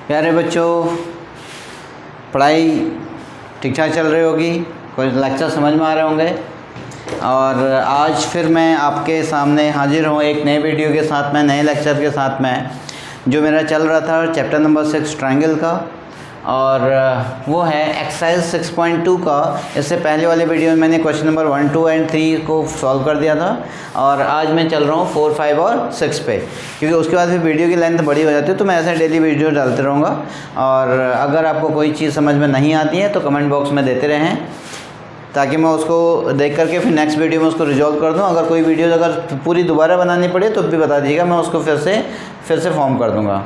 प्यारे बच्चों, पढ़ाई ठीक ठाक चल रही होगी, कुछ लेक्चर समझ में आ रहे होंगे। और आज फिर मैं आपके सामने हाजिर हूँ एक नए वीडियो के साथ में, नए लेक्चर के साथ में, जो मेरा चल रहा था चैप्टर नंबर 6 ट्रायंगल का, और वो है एक्सरसाइज 6.2 का। इससे पहले वाले वीडियो में मैंने क्वेश्चन नंबर 1, 2 एंड 3 को सॉल्व कर दिया था, और आज मैं चल रहा हूँ 4, 5 और 6 पे, क्योंकि उसके बाद फिर वीडियो की लेंथ बड़ी हो जाती है। तो मैं ऐसे डेली वीडियो डालते रहूँगा, और अगर आपको कोई चीज़ समझ में नहीं आती है तो कमेंट बॉक्स में देते रहें, ताकि मैं उसको देख करके फिर नेक्स्ट वीडियो में उसको रिजॉल्व कर दूं। अगर कोई वीडियो अगर पूरी दोबारा बनानी पड़े तो भी बता दीजिएगा, मैं उसको फिर से फॉर्म कर दूंगा,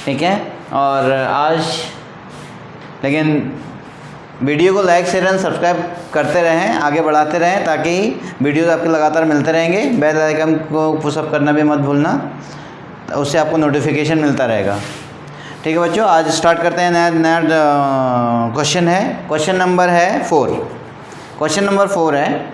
ठीक है। और आज लेकिन वीडियो को लाइक शेयर एंड सब्सक्राइब करते रहें, आगे बढ़ाते रहें, ताकि वीडियोज़ आपके लगातार मिलते रहेंगे। बेल आइकन को पुशअप करना भी मत भूलना, तो उससे आपको नोटिफिकेशन मिलता रहेगा, ठीक है बच्चों। आज स्टार्ट करते हैं। नया क्वेश्चन है, क्वेश्चन नंबर है 4। क्वेश्चन नंबर 4 है,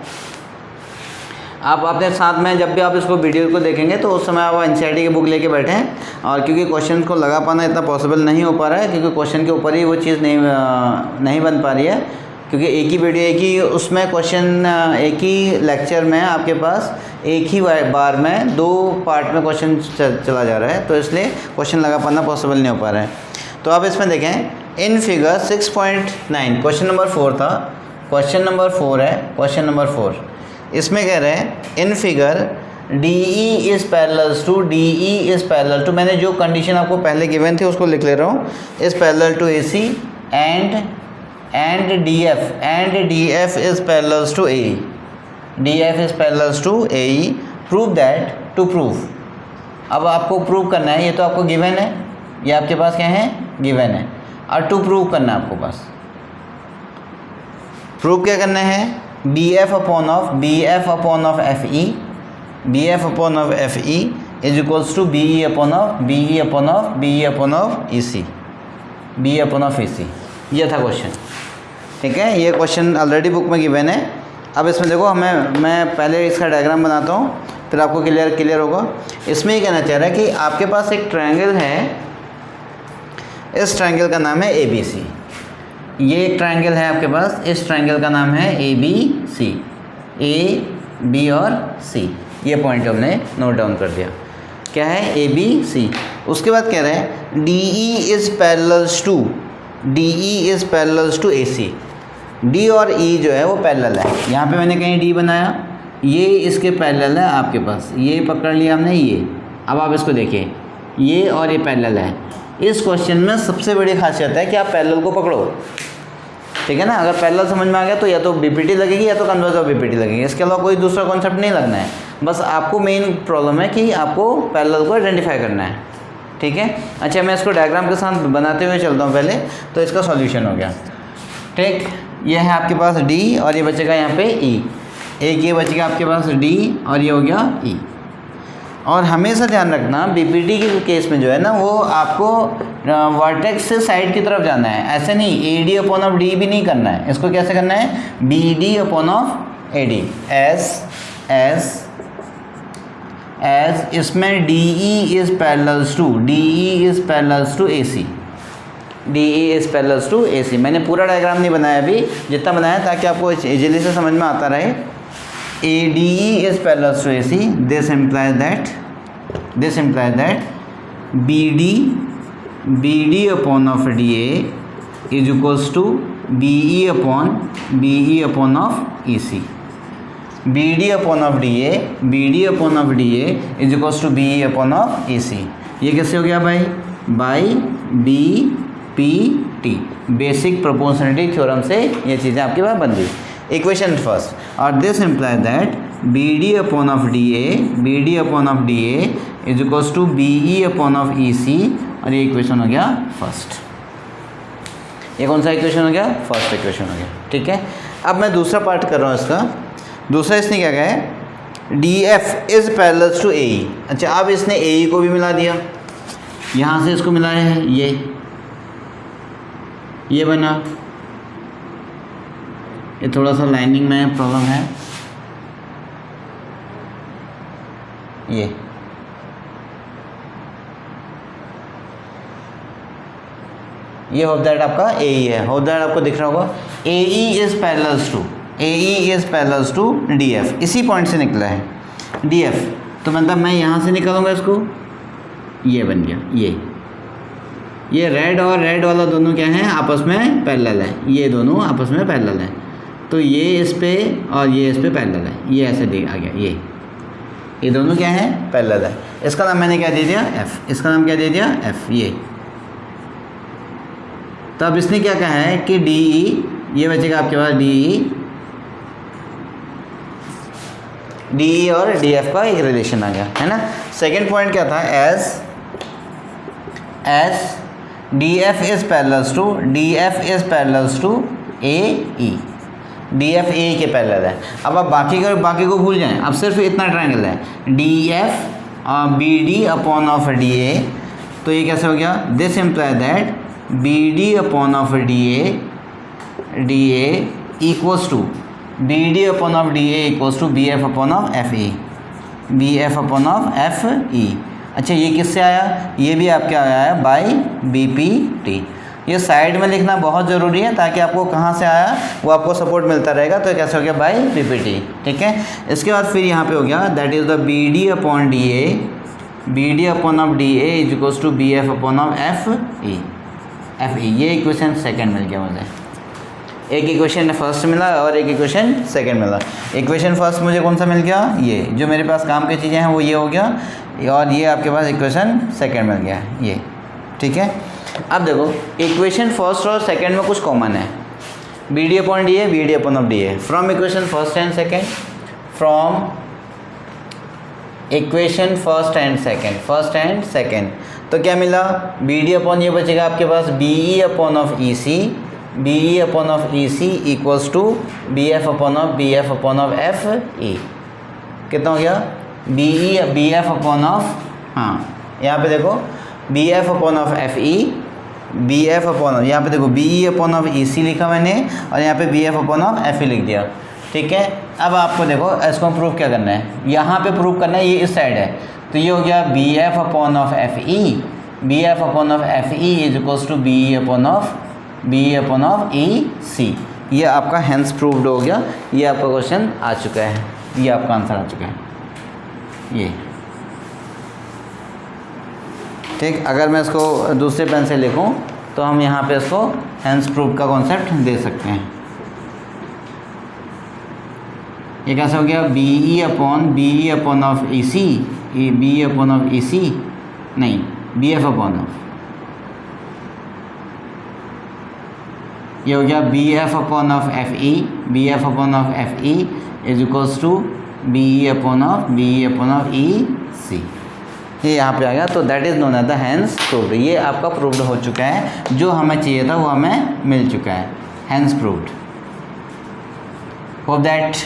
आप अपने साथ में जब भी आप इसको वीडियो को देखेंगे तो उस समय आप एनसीईआरटी की बुक लेके बैठें। और क्योंकि क्वेश्चन को लगा पाना इतना पॉसिबल नहीं हो पा रहा है, क्योंकि क्वेश्चन के ऊपर ही वो चीज़ नहीं बन पा रही है, क्योंकि एक ही वीडियो, एक ही उसमें क्वेश्चन, एक ही लेक्चर में आपके पास एक ही बार में 2 पार्ट में क्वेश्चन चला जा रहा है, तो इसलिए क्वेश्चन लगा पाना पॉसिबल नहीं हो पा रहा है। तो आप इसमें देखें, इन फिगर 6.9 क्वेश्चन नंबर 4 था, क्वेश्चन नंबर 4 है, क्वेश्चन नंबर 4। इसमें कह रहे हैं in figure DE is parallel to, DE is parallel to, मैंने जो कंडीशन आपको पहले गिवन थी उसको लिख ले रहा हूँ, is parallel to AC and DF is parallel to AE, DF is parallel to AE, prove that, to prove. अब आपको प्रूव करना है, ये तो आपको गिवन है, ये आपके पास क्या है, गिवन है, और टू प्रूव करना है आपको पास। प्रूव क्या करना है, BF upon of FE, BF upon of FE is equals to BE upon of EC, BE upon of EC। ये था क्वेश्चन, ठीक है। ये क्वेश्चन ऑलरेडी बुक में गिवन है। अब इसमें देखो, मैं पहले इसका डायग्राम बनाता हूँ, फिर आपको क्लियर होगा। इसमें ये कहना चाह रहा है कि आपके पास एक ट्रायंगल है, इस ट्रायंगल का नाम है ABC। ये एक ट्रायंगल है आपके पास, इस ट्रायंगल का नाम है ABC, A, B और C। ये पॉइंट हमने नोट डाउन कर दिया, क्या है, ABC। उसके बाद कह रहे हैं DE is parallel to AC। D और E जो है वो पैरेलल है। यहाँ पे मैंने कहीं D बनाया, ये इसके पैरेलल है आपके पास, ये पकड़ लिया हमने ये। अब आप इसको देखिए, ये और ये पैरेलल है। इस क्वेश्चन में सबसे बड़ी खासियत है कि आप पैरेलल को पकड़ो, ठीक है ना। अगर पैरेलल समझ में आ गया तो या तो BPT लगेगी या तो कन्वर्स ऑफ BPT लगेगी, इसके अलावा कोई दूसरा कॉन्सेप्ट नहीं लगना है। बस आपको मेन प्रॉब्लम है कि आपको पैरेलल को आइडेंटिफाई करना है, ठीक है। अच्छा, मैं इसको डायग्राम के साथ बनाते हुए चलता हूँ पहले, तो इसका सॉल्यूशन हो गया, ठीक। ये है आपके पास D और ये बचेगा यहाँ पे E, एक ये बचेगा आपके पास D और ये हो गया E। और हमेशा ध्यान रखना, BPT के केस में जो है ना, वो आपको वर्टेक्स से साइड की तरफ जाना है, ऐसे नहीं AD अपॉन ऑफ D भी नहीं करना है। इसको कैसे करना है, BD upon of AD, as इसमें DE is parallel to AC। मैंने पूरा डायग्राम नहीं बनाया अभी, जितना बनाया ताकि आपको इजीली से समझ में आता रहे। ADE is parallel to AC. This implies that BD upon of DA is equals to BE upon of EC. BD upon of DA is equals to BE upon of EC. ये कैसे हो गया भाई, by BPT, basic proportionality theorem से ये चीज़ें आपके पास बन गई। इक्वेशन फर्स्ट, और this implies that BD upon of DA is equals to BE upon of EC, और ये इक्वेशन हो गया फर्स्ट। ये कौन सा इक्वेशन हो गया, फर्स्ट इक्वेशन हो गया, ठीक है। अब मैं दूसरा पार्ट कर रहा हूँ इसका। दूसरा इसने क्या कहा है, DF is parallel to AE। अच्छा, अब इसने AE को भी मिला दिया, यहाँ से इसको मिलाया है, ये बना। ये थोड़ा सा लाइनिंग में प्रॉब्लम है, ये होप दैट आपका ए ई है, होप दैट आपको दिख रहा होगा। A E is parallels to D F, इसी पॉइंट से निकला है डी एफ, तो मतलब मैं यहाँ से निकालूंगा इसको, ये बन गया, ये रेड और रेड वाला दोनों क्या हैं, आपस में पैरेलल है, ये दोनों आपस में पैरेलल है, तो ये इस पे और ये इस पे पैरेलल है, ये ऐसे आ गया, ये दोनों क्या है, पैरेलल है। इसका नाम मैंने क्या दे दिया, एफ, इसका नाम क्या दे दिया, एफ, ये। तो अब इसने क्या कहा है कि डी ई, ये बचेगा आपके पास डी ई और डी एफ का एक रिलेशन आ गया, है ना। सेकेंड पॉइंट क्या था, as D F is parallels to A E, D F A के पैरेलल है। अब आप बाकी को भूल जाएं, अब सिर्फ इतना ट्रायंगल है, D F B D upon of D A, तो ये कैसे हो गया, this imply that B D upon of D A equals to B D upon of D A equals to B F upon of F E, B F upon of F E. अच्छा, ये किससे आया, ये भी आपके आया है by B P T. ये साइड में लिखना बहुत ज़रूरी है ताकि आपको कहाँ से आया वो आपको सपोर्ट मिलता रहेगा। तो कैसे हो गया, बाई बी पी टी, ठीक है। इसके बाद फिर यहाँ पे हो गया that is the B D upon D A, B D upon of D A is equals to B F upon of F E, ये इक्वेशन सेकंड मिल गया मुझे। एक इक्वेशन फर्स्ट मिला और एक इक्वेशन सेकंड मिला। इक्वेशन फर्स्ट मुझे कौन सा मिल गया, ये जो मेरे पास काम की चीज़ें हैं वो ये हो गया, और ये आपके पास इक्वेशन सेकंड मिल गया, ये, ठीक है। अब देखो इक्वेशन फर्स्ट और सेकंड में कुछ कॉमन है, B D upon D A, B D upon of D A, from equation first and second, from equation first and second, तो क्या मिला, बी डी अपॉन ये बचेगा आपके पास B E upon of E C, B E upon of E C equals to B F upon of F E, कितना हो गया, बी एफ अपॉन ऑफ, हाँ यहाँ पे देखो B F upon of F E, B F upon, यहाँ पे देखो B E upon of E C लिखा मैंने, और यहाँ पे B F upon of F E लिख दिया, ठीक है। अब आपको देखो इसको प्रूफ क्या करना है, यहाँ पे प्रूफ करना है, ये इस साइड है, तो ये हो गया B F upon of F E, B F upon of F E is equals to B E upon of E C. ये आपका हैंस प्रूव्ड हो गया, ये आपका क्वेश्चन आ चुका है, ये आपका आंसर आ चुका है, ये, ठीक। अगर मैं इसको दूसरे पेन से लिखूं तो हम यहाँ पे इसको हैंस प्रूफ का कॉन्सेप्ट दे सकते हैं। ये कैसे हो गया, B E upon of E C, B E upon of E C नहीं, बी एफ अपॉन ऑफ, ये हो गया B F upon of F E, B F upon of F E is equals to B E upon of E C, ये यहाँ पे आ गया। तो that is known as the hence proved, ये आपका प्रूव्ड हो चुका है, जो हमें चाहिए था वो हमें मिल चुका है, hence proved. Hope that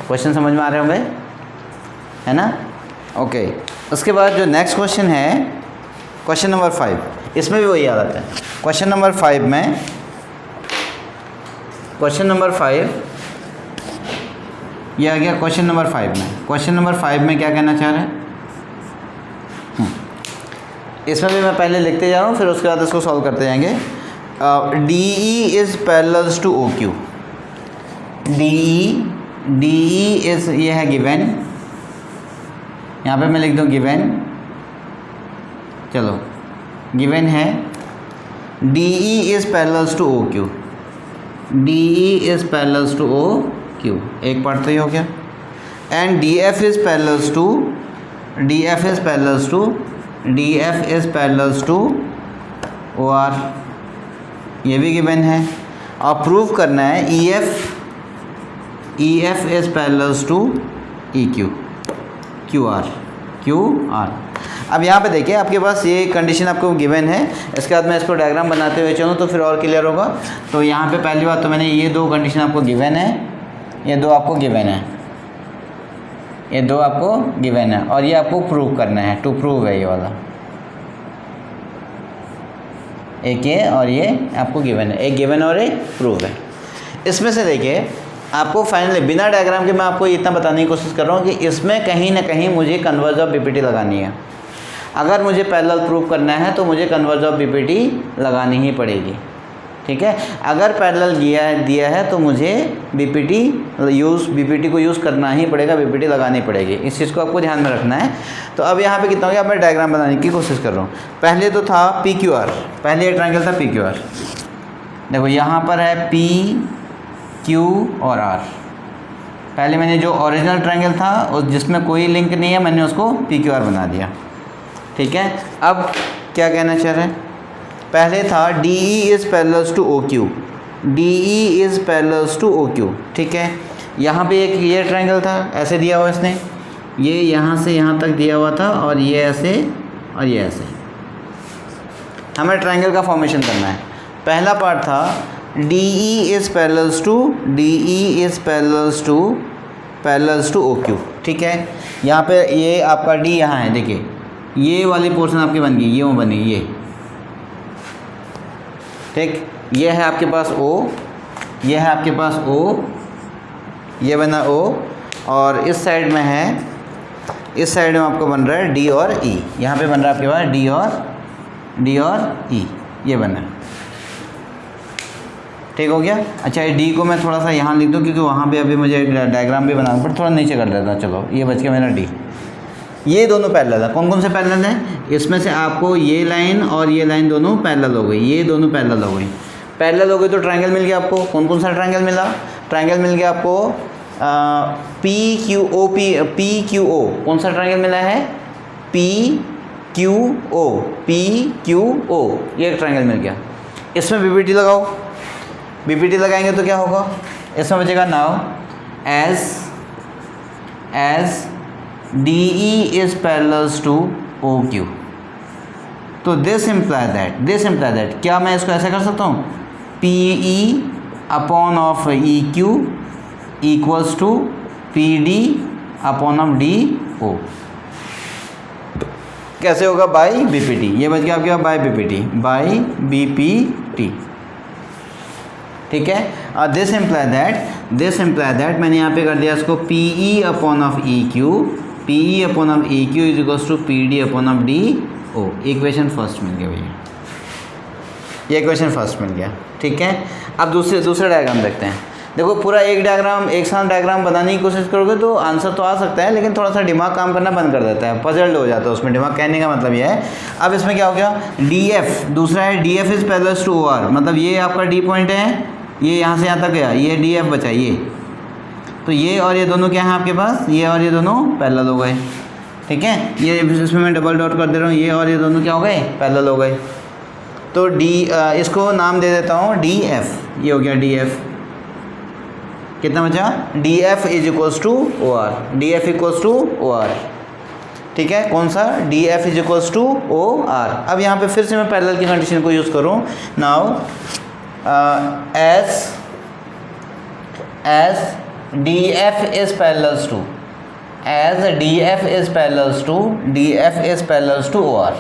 question समझ में आ रहे होंगे, है ना, ओके। उसके बाद जो नेक्स्ट क्वेश्चन है, क्वेश्चन नंबर 5, इसमें भी वही हालत है। क्वेश्चन नंबर 5 में, क्वेश्चन नंबर 5 ये आ गया क्वेश्चन नंबर 5 में। क्वेश्चन नंबर 5 में क्या कहना चाह रहे हैं, इसमें भी मैं पहले लिखते जा रहा हूँ, फिर उसके बाद इसको सॉल्व करते जाएंगे। D E is parallels to O Q, D E is, ये है गिवन, यहाँ पे मैं लिख दूँ गिवन, चलो गिवन है D E is parallels to O Q, D E is parallels to O Q, एक पार्ट तो ये हो गया, and D F is parallels to O R, ये भी गिवन है। और प्रूव करना है E F is parallels to E Q R. अब यहाँ पे देखिए आपके पास ये कंडीशन आपको गिवन है, इसके बाद मैं इसको डायग्राम बनाते हुए चलूँ तो फिर और क्लियर होगा। तो यहाँ पे पहली बात तो मैंने ये दो कंडीशन आपको गिवन है, ये दो आपको गिवन है, ये दो आपको गिवन है, और ये आपको प्रूव करना है, टू प्रूव है ये वाला, एक ये और ये आपको गिवन है, एक गिवन और एक प्रूव है। इसमें से देखिए आपको फाइनली बिना डायग्राम के मैं आपको इतना बताने की कोशिश कर रहा हूँ कि इसमें कहीं ना कहीं मुझे कन्वर्ज ऑफ बीपीटी लगानी है। अगर मुझे पैरेलल प्रूव करना है तो मुझे कन्वर्ज ऑफ बीपीटी लगानी ही पड़ेगी, ठीक है। अगर पैरेलल दिया है तो मुझे बीपीटी को यूज़ करना ही पड़ेगा, बीपीटी लगानी पड़ेगी। इस चीज़ को आपको ध्यान में रखना है। तो अब यहाँ पे कितना हो गया, अब मैं डायग्राम बनाने की कोशिश कर रहा हूँ। पहले तो था पी क्यू आर, पहले ये ट्रायंगल था पी क्यू आर। देखो यहाँ पर है पी क्यू और आर। पहले मैंने जो ओरिजिनल ट्रायंगल था और जिसमें कोई लिंक नहीं है, मैंने उसको पी क्यू आर बना दिया, ठीक है। अब क्या कहना चाह रहे हैं, पहले था D E is parallel to O Q, D E is parallel to O Q, ठीक है। यहाँ पे एक ये ट्रायंगल था, ऐसे दिया हुआ इसने, ये यहाँ से यहाँ तक दिया हुआ था और ये ऐसे और ये ऐसे। हमें ट्रायंगल का फॉर्मेशन करना है। पहला पार्ट था D E is parallel to O Q, ठीक है। यहाँ पे ये आपका डी यहाँ है, देखिए ये वाली पोर्शन आपकी बन गई, ये वो बनी, ये ठीक। ये है आपके पास ओ, ये है आपके पास ओ, ये बना ओ, और इस साइड में है, इस साइड में आपको बन रहा है डी और ई। यहाँ पे बन रहा है आपके पास डी और ई, ये बना है, ठीक हो गया। अच्छा ये डी को मैं थोड़ा सा यहाँ लिख दूँ क्योंकि वहाँ पे अभी मुझे डायग्राम भी बनाना पड़ता, थोड़ा नीचे कर लेता। चलो ये बच गया मेरा डी। ये दोनों पैरेलल है। कौन कौन से पैरेलल हैं, इसमें से आपको ये लाइन और ये लाइन दोनों पैरेलल हो गई, ये दोनों पैरेलल हो गई। पैरेलल हो गई तो ट्रायंगल मिल गया आपको। कौन कौन सा ट्रायंगल मिला, ट्रायंगल मिल गया आपको पी क्यू ओ। कौन सा ट्रायंगल मिला है, पी क्यू ओ, ये एक ट्रायंगल मिल गया। इसमें बीपीटी लगाओ, बीपीटी लगाएंगे तो क्या होगा, इसमें बचेगा now as D E is parallel to O Q. तो दिस इम्प्लाई दैट क्या मैं इसको ऐसा कर सकता हूँ, P E upon of E Q equals to P D upon of D O. कैसे होगा, बाई बीपीटी। ये बच गया आपके बाई बीपीटी, ठीक है। और दिस इम्प्लाई दैट मैंने यहाँ पे कर दिया इसको P E upon of E Q is equals to P D upon of D O. Equation first मिल गया भैया, ये इक्वेशन फर्स्ट मिल गया, ठीक है। अब दूसरे डायग्राम देखते हैं। देखो पूरा एक साथ डायग्राम बनाने की कोशिश करोगे तो आंसर तो आ सकता है, लेकिन थोड़ा सा दिमाग काम करना बंद कर देता है, पजल्ड हो जाता है उसमें दिमाग। कहने का मतलब ये है, अब इसमें क्या हो गया, डी एफ, दूसरा है D F is parallel to O R, मतलब ये आपका डी पॉइंट है, ये यहाँ से यहाँ तक गया, ये डी एफ बचा ये। तो ये और ये दोनों क्या है आपके पास, ये और ये दोनों पैरेलल हो गए, ठीक है। ये इसमें मैं डबल डॉट कर दे रहा हूँ, ये और ये दोनों क्या हो गए, पैरेलल हो गए। तो इसको नाम दे देता हूँ डी एफ, ये हो गया डी एफ। कितना बचा, D F is equals to O R, D F equals to O R, ठीक है। कौन सा, D F is equals to O R. अब यहाँ पे फिर से मैं पैरेलल की कंडीशन को यूज़ करूँ। Now as df is parallel to OR।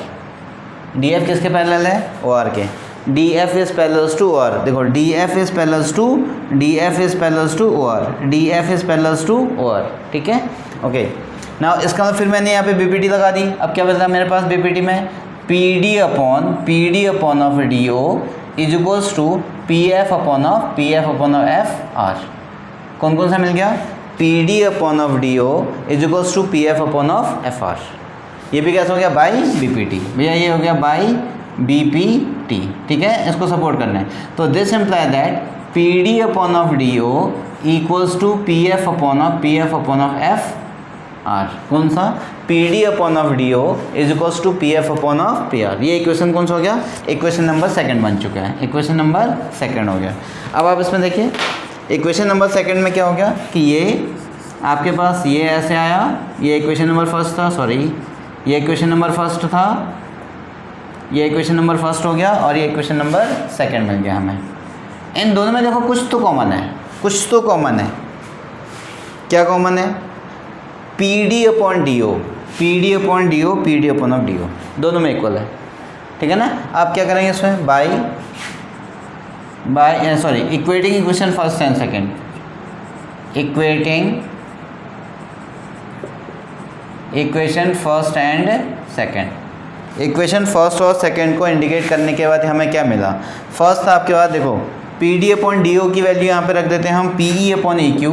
df किसके पैरेलल है, OR के। df is parallel to OR, देखो df is parallel to OR, ठीक है, ओके। नाउ इसका फिर मैंने यहाँ पे बीपीटी लगा दी। अब क्या बचा मेरे पास बीपीटी में, P D upon of D O is equals to P F upon of F R. कौन कौन सा मिल गया, P D upon of D O is equals to P F upon of F R. ये भी कैसे हो गया, बाई बीपीटी भैया, ये हो गया बाई बीपीटी, ठीक है। इसको सपोर्ट करना है। तो this imply that P D upon of D O equals to P F upon of F R. कौन सा, P D upon of D O is equals to P F upon of P R. ये equation कौन सा हो गया, equation number second बन चुका है, इक्वेशन नंबर सेकंड हो गया। अब आप इसमें देखिए, इक्वेशन नंबर सेकंड में क्या हो गया कि ये आपके पास ये ऐसे आया, ये इक्वेशन नंबर फर्स्ट था, सॉरी ये इक्वेशन नंबर फर्स्ट था, ये इक्वेशन नंबर फर्स्ट हो गया और ये इक्वेशन नंबर सेकंड मिल गया हमें। इन दोनों में देखो कुछ तो कॉमन है, क्या कॉमन है, P D upon D O, P D upon of D O, दोनों में इक्वल है, ठीक है ना। आप क्या करेंगे इसमें, equating equation first and second, equation first and second, equation first और सेकंड को इंडिकेट करने के बाद हमें क्या मिला। फर्स्ट था आपके पास, देखो P D upon D O की वैल्यू यहाँ पे रख देते हैं हम, P E upon E Q,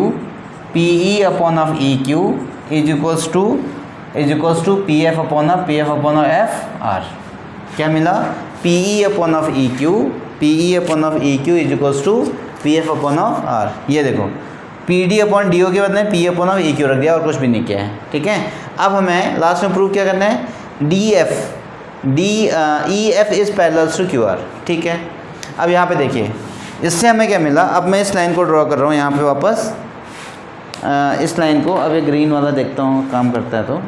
P E upon of E Q is equals to P F upon F R. क्या मिला, P E upon of E Q, P E upon of E Q is equals to P F upon of R. ये देखो P D upon D O के बदले P upon of E Q रख दिया और कुछ भी नहीं किया है, ठीक है। अब हमें लास्ट में प्रूव क्या करना है, D E F is parallel to Q R, ठीक है। अब यहाँ पे देखिए इससे हमें क्या मिला। अब मैं इस लाइन को ड्रॉ कर रहा हूँ यहाँ पे वापस, इस लाइन को। अब ये ग्रीन वाला देखता हूँ काम करता है तो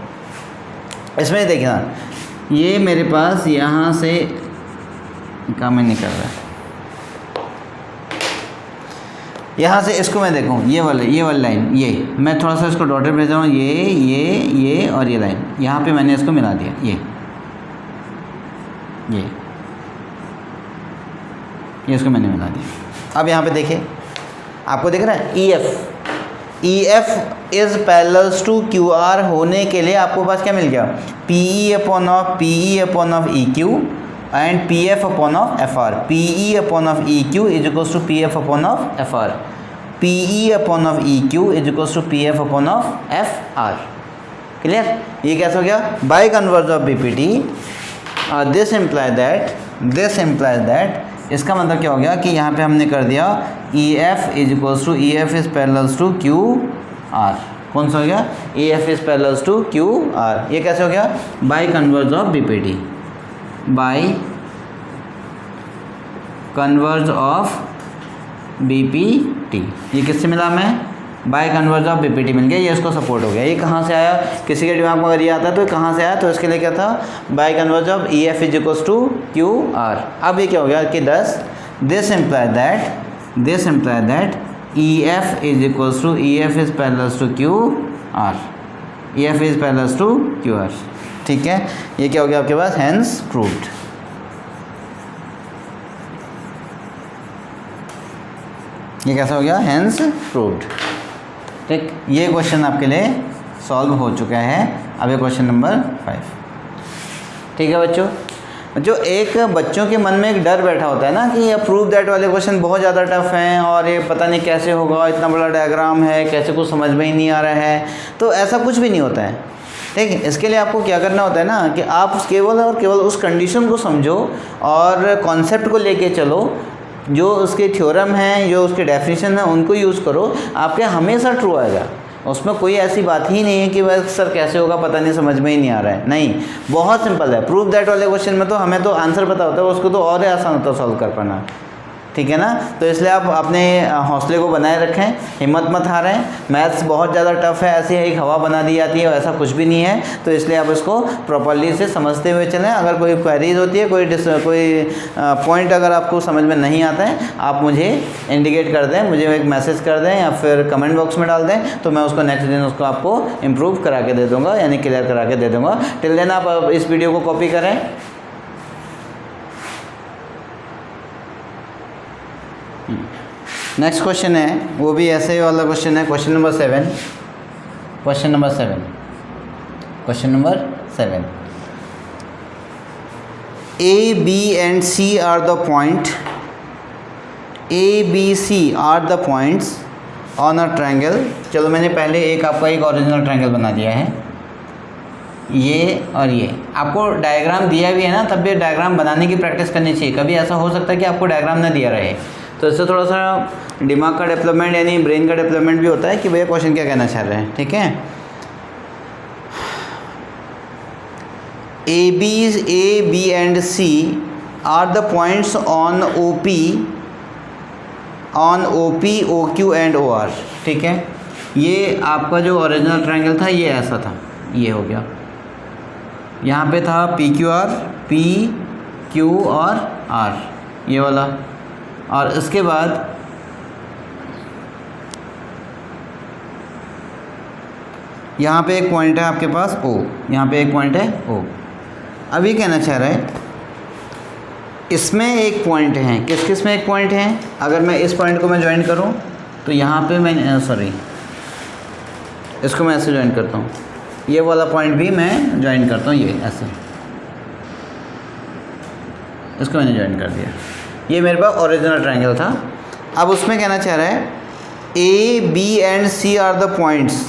इसमें देखना, ये मेरे पास यहाँ से काम नहीं कर रहा है, यहाँ से इसको मैं देखूँ, ये वाली लाइन, ये मैं थोड़ा सा इसको डॉटेड भेज रहा हूँ, ये और ये लाइन, यहाँ पे मैंने इसको मिला दिया, ये इसको मैंने मिला दिया। अब यहाँ पे देखिए आपको दिख रहा है E F is parallel to Q R होने के लिए आपको पास क्या मिल गया, P E upon of E Q and P F upon of F R. P E upon of E Q is equals to P F upon of F R, P E upon of E Q is equals to P F upon of F R. Clear, ये कैसे हो गया, by converse of B P T. This implies that इसका मतलब क्या हो गया कि यहाँ पे हमने कर दिया E F is equals to, E F is parallel to Q R. कौन सा हो गया, E F is parallel to Q R. ये कैसे हो गया, by converse of B P T, by converse of B P T. ये किससे मिला हमें, by converse of B P T मिल गया, ये इसको सपोर्ट हो गया। ये कहाँ से आया, किसी के दिमाग में अगर ये आता है तो कहाँ से आया, तो इसके लिए क्या था, by converse of E F is equals to Q R. अब ये क्या हो गया कि this implies that E F is equals to, E F is parallel to Q R, E F is parallel to Q R, ठीक है। ये क्या हो गया आपके पास, हेंस प्रूव्ड। ये कैसा हो गया, हेंस प्रूव्ड, ठीक। ये क्वेश्चन आपके लिए सॉल्व हो चुका है। अब ये क्वेश्चन नंबर 5, ठीक है बच्चों। जो एक बच्चों के मन में एक डर बैठा होता है ना कि ये प्रूव दैट वाले क्वेश्चन बहुत ज़्यादा टफ हैं और ये पता नहीं कैसे होगा, इतना बड़ा डायग्राम है, कैसे कुछ समझ में ही नहीं आ रहा है, तो ऐसा कुछ भी नहीं होता है, ठीक है। इसके लिए आपको क्या करना होता है ना कि आप केवल और केवल उस कंडीशन को समझो और कॉन्सेप्ट को लेके चलो, जो उसके थ्योरम हैं, जो उसके डेफिनेशन हैं, उनको यूज़ करो, आपके हमेशा ट्रू आएगा। उसमें कोई ऐसी बात ही नहीं है कि बस सर कैसे होगा पता नहीं, समझ में ही नहीं आ रहा है, नहीं, बहुत सिंपल है। प्रूफ दैट वाले क्वेश्चन में तो हमें तो आंसर पता होता है, उसको तो और आसान होता है सॉल्व कर पाना, ठीक है ना। तो इसलिए आप अपने हौसले को बनाए रखें, हिम्मत मत हारें। मैथ्स बहुत ज़्यादा टफ है, ऐसी एक हवा बना दी जाती है, ऐसा कुछ भी नहीं है। तो इसलिए आप इसको प्रॉपर्ली से समझते हुए चलें। अगर कोई क्वेरीज होती है, कोई पॉइंट अगर आपको समझ में नहीं आता है, आप मुझे इंडिकेट कर दें, मुझे एक मैसेज कर दें या फिर कमेंट बॉक्स में डाल दें, तो मैं उसको नेक्स्ट दिन उसको आपको इम्प्रूव करा के दे दूँगा, यानी क्लियर करा के दे दूँगा। टिल देन आप इस वीडियो को कॉपी करें। नेक्स्ट क्वेश्चन है, वो भी ऐसे ही वाला क्वेश्चन है, question number 7। A B and C are the point, A B C are the points on a triangle. चलो मैंने पहले आपका एक ओरिजिनल ट्रायंगल बना दिया है, ये और ये। आपको डायग्राम दिया भी है ना, तब भी डायग्राम बनाने की प्रैक्टिस करनी चाहिए। कभी ऐसा हो सकता है कि आपको डायग्राम ना दिया रहे, तो इससे थोड़ा सा दिमाग का डेवलपमेंट यानी ब्रेन का डेवलपमेंट भी होता है कि भैया क्वेश्चन क्या कहना चाह रहे हैं, ठीक है। A B and C are the points on O P, O Q and O R, ठीक है। ये आपका जो ओरिजिनल ट्रायंगल था ये ऐसा था, ये हो गया। यहाँ पे था पी क्यू और आर, ये वाला। और इसके बाद यहाँ पे एक पॉइंट है आपके पास O, यहाँ पे एक पॉइंट है O। अब ये कहना चाह रहा है इसमें एक पॉइंट है, किस में एक पॉइंट है। अगर मैं इस पॉइंट को मैं ज्वाइन करूँ तो यहाँ पे मैं इसको मैं ऐसे ज्वाइन करता हूँ, ये वाला पॉइंट भी मैं ज्वाइन करता हूँ, ये ऐसे, इसको मैंने ज्वाइन कर दिया। ये मेरे पास ओरिजिनल ट्रायंगल था। अब उसमें कहना चाह रहा है A B and C are the points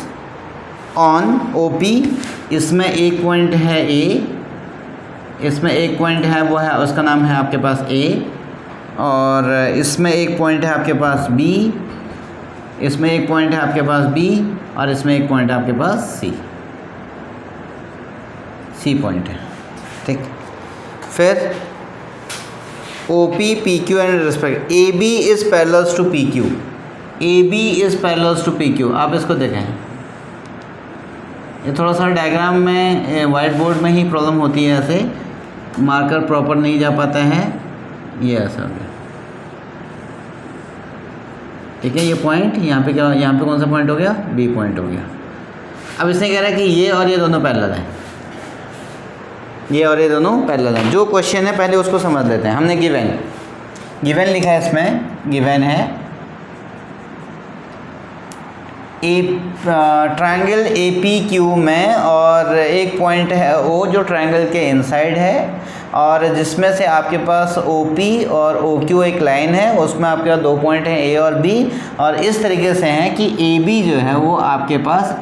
on O P. इसमें एक पॉइंट है ए, इसमें एक पॉइंट है वो है उसका नाम है आपके पास ए, और इसमें एक पॉइंट है आपके पास बी, इसमें एक पॉइंट है आपके पास बी, और इसमें एक पॉइंट है आपके पास सी पॉइंट है। ठीक, फिर O P P Q and respect A B is parallel to P Q, A B is parallel to P Q. आप इसको देखें, ये थोड़ा सा डायग्राम में वाइट बोर्ड में ही प्रॉब्लम होती है, ऐसे मार्कर प्रॉपर नहीं जा पाता है, ये ऐसा हो गया। ठीक है, ये पॉइंट यहाँ पे क्या, यहाँ पे कौन सा पॉइंट हो गया, बी पॉइंट हो गया। अब इसने कह रहा है कि ये और ये दोनों पैरेलल हैं, ये और ये दोनों पैरेलल हैं। जो क्वेश्चन है पहले उसको समझ लेते हैं। हमने गिवन लिखा है, इसमें गिवन है ए ट्रायंगल ए पी क्यू में, और एक पॉइंट है ओ जो ट्रायंगल के इनसाइड है, और जिसमें से आपके पास ओ पी और ओ क्यू एक लाइन है, उसमें आपके पास दो पॉइंट हैं ए और बी, और इस तरीके से हैं कि ए बी जो है वो आपके पास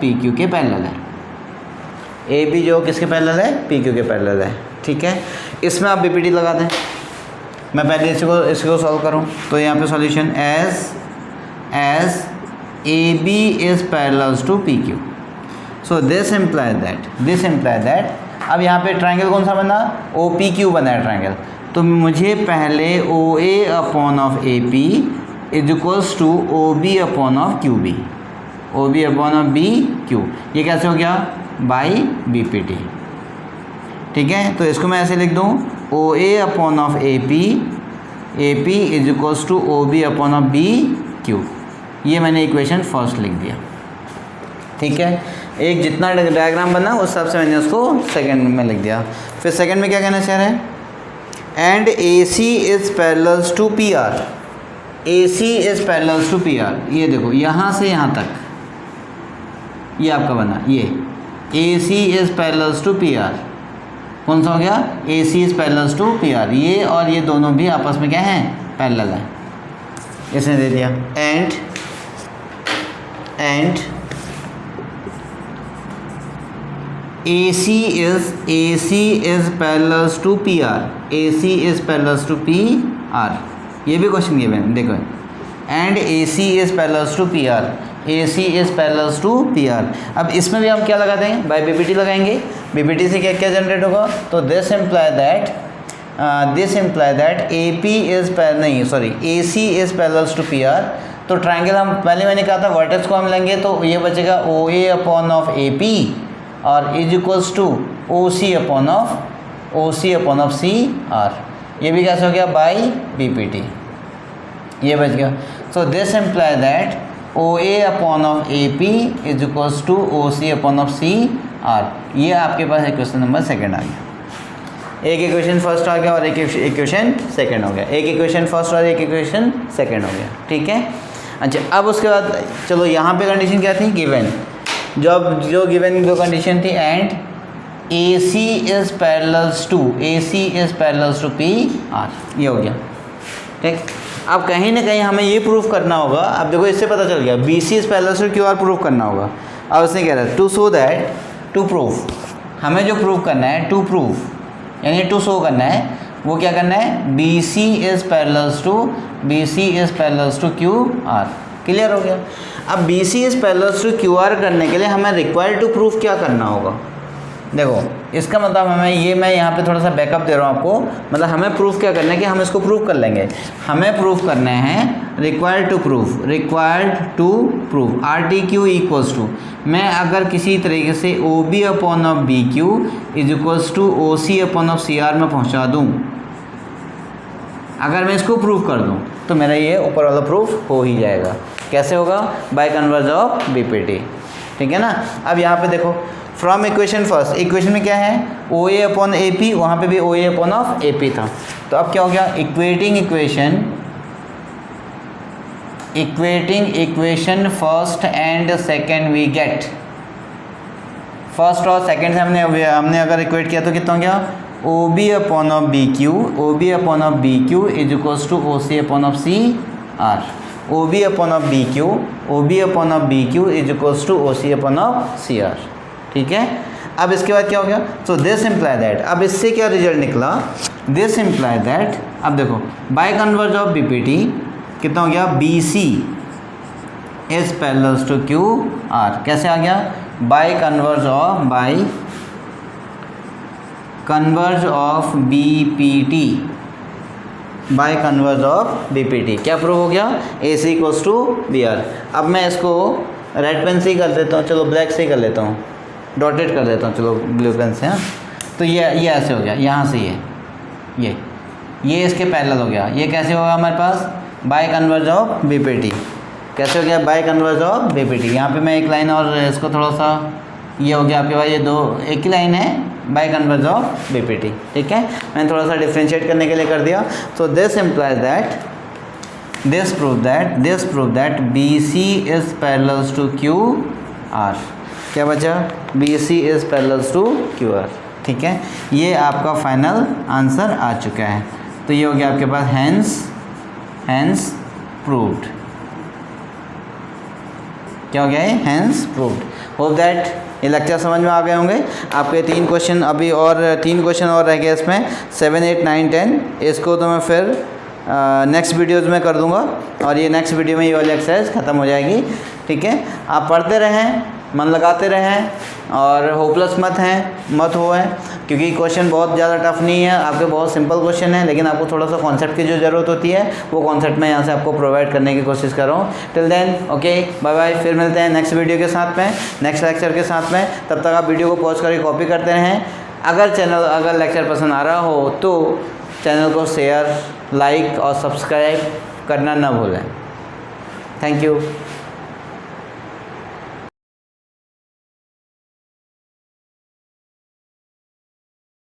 पी क्यू के पैरेलल है। ए बी जो किसके पैरेलल है, पी क्यू के पैरेलल है। ठीक है, इसमें आप बीपीटी लगा दें। मैं पहले इसको सॉल्व करूँ तो यहाँ पे solution as AB is parallel to PQ, so this implies that अब यहाँ पे ट्रायंगल कौन सा बना, OPQ बना है ट्रायंगल, तो मुझे पहले OA upon of AP is equals to OB upon of QB, OB upon of BQ। ये कैसे हो गया, बाई BPT। ठीक है, तो इसको मैं ऐसे लिख दूँ, OA upon of AP is equals to OB upon of BQ। ये मैंने इक्वेशन फर्स्ट लिख दिया। ठीक है, एक जितना डायग्राम बना उस हिसाब से मैंने उसको सेकंड में लिख दिया। फिर सेकंड में क्या कहना चाह रहे हैं, and AC is parallel to PR, AC is parallel to PR। ये देखो यहाँ से यहाँ तक ये आपका बना, ये AC is parallel to PR। कौन सा हो गया, AC is parallel to PR। ये और ये दोनों भी आपस में क्या हैं, पैरेलल हैं। इसने दे दिया and AC is parallel to PR, AC is parallel to PR। ये भी क्वेश्चन गिवन देखो, and AC is parallel to PR, AC is parallel to PR। अब इसमें भी हम क्या लगा देंगे, बाय BPT लगाएंगे। BPT से क्या क्या जनरेट होगा, तो this imply that AC is parallel to PR। तो ट्रायंगल हम पहले मैंने कहा था वर्टेक्स को हम लेंगे तो ये बचेगा OA अपॉन ऑफ AP और is equals to OC upon of CR। ये भी कैसे हो गया, बाई BPT, ये बच गया। So this imply that OA upon of AP is equals to OC upon of CR। ये आपके पास इक्वेशन नंबर सेकंड आ गया। एक इक्वेशन फर्स्ट आ गया और एक इक्वेशन सेकंड हो गया, एक इक्वेशन फर्स्ट और एक इक्वेशन सेकंड हो गया। ठीक है, अच्छा अब उसके बाद चलो यहाँ पे कंडीशन क्या थी, गिवन जो गिवन जो कंडीशन थी, and AC is parallel to PR। ये हो गया। ठीक, अब कहीं ना कहीं हमें ये प्रूफ करना होगा। अब देखो इससे पता चल गया BC is parallel to QR proof करना होगा। अब उसने कह रहा है टू प्रूफ, हमें जो प्रूफ करना है, यानी टू शो करना है, वो क्या करना है, BC is parallel to QR। Clear हो गया। अब BC is parallel to QR करने के लिए हमें रिक्वायर्ड टू प्रूफ क्या करना होगा, देखो इसका मतलब मैं यहाँ पे थोड़ा सा बैकअप दे रहा हूँ आपको। मतलब हमें प्रूफ क्या करना है कि हम इसको प्रूफ कर लेंगे। हमें प्रूफ करना है required to proof RTQ equals to, मैं अगर किसी तरीके से OB upon of BQ is equals to OC upon of CR में पहुँचा दूँ, अगर मैं इसको प्रूफ कर दूँ तो मेरा ये ऊपर वाला प्रूफ हो ही जाएगा। कैसे होगा, बाय कन्वर्ज ऑफ BPT। ठीक है ना। अब यहाँ पे देखो फ्रॉम इक्वेशन फर्स्ट, इक्वेशन में क्या है, OA अपॉन AP, वहाँ पे भी OA अपॉन ऑफ AP था। तो अब क्या हो गया, equating equation first and second we get, first और सेकेंड से हमने अगर इक्वेट किया तो कितना हो गया, O B upon of B Q, O B upon of B Q is equals to O C upon of C R. O B upon of B Q, O B upon of B Q is equals to O C upon of C R. ठीक है, अब इसके बाद क्या हो गया, so this imply that, अब इससे क्या रिजल्ट निकला, दिस इम्प्लाई दैट, अब देखो by converse of B P T कितना हो गया, B C is parallel to Q R. कैसे आ गया, by converse of B P T, by converse of B P T क्या प्रूव हो गया, A C equals to B R. अब मैं इसको रेड पेन से ही कर देता हूँ, चलो ब्लैक से ही कर लेता हूँ, डॉटेड कर देता हूँ, चलो ब्लू पेन से। हाँ, तो ये ऐसे हो गया, यहाँ से ये इसके पैरेलल हो गया। ये कैसे होगा हमारे पास, by converse of B P T, कैसे हो गया, by converse of B P T. यहाँ पे मैं एक लाइन और इसको थोड़ा सा, ये हो गया आपके पास, ये दो एक ही लाइन है, by converse of B P T. ठीक है, मैंने थोड़ा सा डिफ्रेंशिएट करने के लिए कर दिया। So this implies that, this prove that B C is parallel to Q R. क्या बचा, B C is parallel to Q R. ठीक है, ये आपका फाइनल आंसर आ चुका है। तो ये हो गया आपके पास हैंस प्रूव्ड। क्या हो गया है, हैंस प्रूव्ड। होप दैट ये लेक्चर समझ में आ गए होंगे। आपके 3 क्वेश्चन अभी और 3 क्वेश्चन और रह गए इसमें, 7, 8, 9, 10। इसको तो मैं फिर नेक्स्ट वीडियोज़ में कर दूंगा, और ये नेक्स्ट वीडियो में ये वाली एक्सरसाइज ख़त्म हो जाएगी। ठीक है, आप पढ़ते रहें, मन लगाते रहें, और होपलेस मत हो, क्योंकि क्वेश्चन बहुत ज़्यादा टफ नहीं है, आपके बहुत सिंपल क्वेश्चन है, लेकिन आपको थोड़ा सा कॉन्सेप्ट की जो ज़रूरत होती है वो कॉन्सेप्ट मैं यहाँ से आपको प्रोवाइड करने की कोशिश कर रहा हूँ। Till then okay, bye bye, फिर मिलते हैं नेक्स्ट वीडियो के साथ में, नेक्स्ट लेक्चर के साथ में। तब तक आप वीडियो को पॉज करके कॉपी करते रहें। अगर लेक्चर पसंद आ रहा हो तो चैनल को शेयर, लाइक और सब्सक्राइब करना ना भूलें। Thank you.